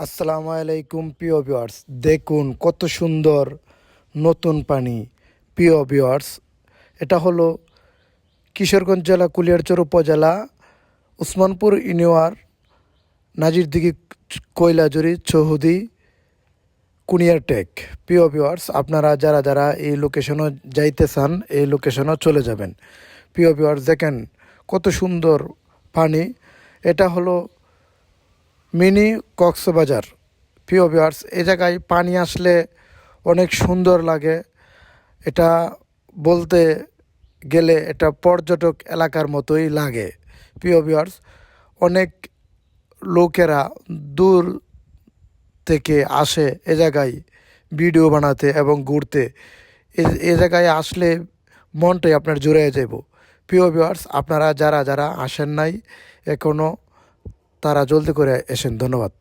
আসসালামু আলাইকুম প্রিয় ভিউয়ার্স, দেখুন কত সুন্দর নতুন পানি। প্রিয় ভিউয়ার্স, এটা হলো কিশোরগঞ্জ জেলা কুলিয়ারচর উপজেলা উসমানপুর ইউনিয়ন নাজিরদিঘি কৈলাজুরি চৌহুদি কুনিয়ার টেক। প্রিয় ভিউয়ার্স, আপনারা যারা যারা এই লোকেশনও যাইতে চান এই লোকেশনও চলে যাবেন। প্রিয় ভিউয়ার্স, দেখেন কত সুন্দর পানি। এটা হলো মিনি কক্সবাজার। প্রিয় ভিউয়ার্স, এই জায়গায় পানি আসলে অনেক সুন্দর লাগে। এটা বলতে গেলে এটা পর্যটক এলাকার মতোই লাগে। প্রিয় ভিউয়ার্স, অনেক লোকেরা দূর থেকে আসে এ জায়গায় ভিডিও বানাতে এবং ঘুরতে। এ জায়গায় আসলে মনটাই আপনার জুড়ে যাব। প্রিয় ভিউয়ার্স, আপনারা যারা যারা আসেন নাই এখনও, তারা জলদি করে এসেন। ধন্যবাদ।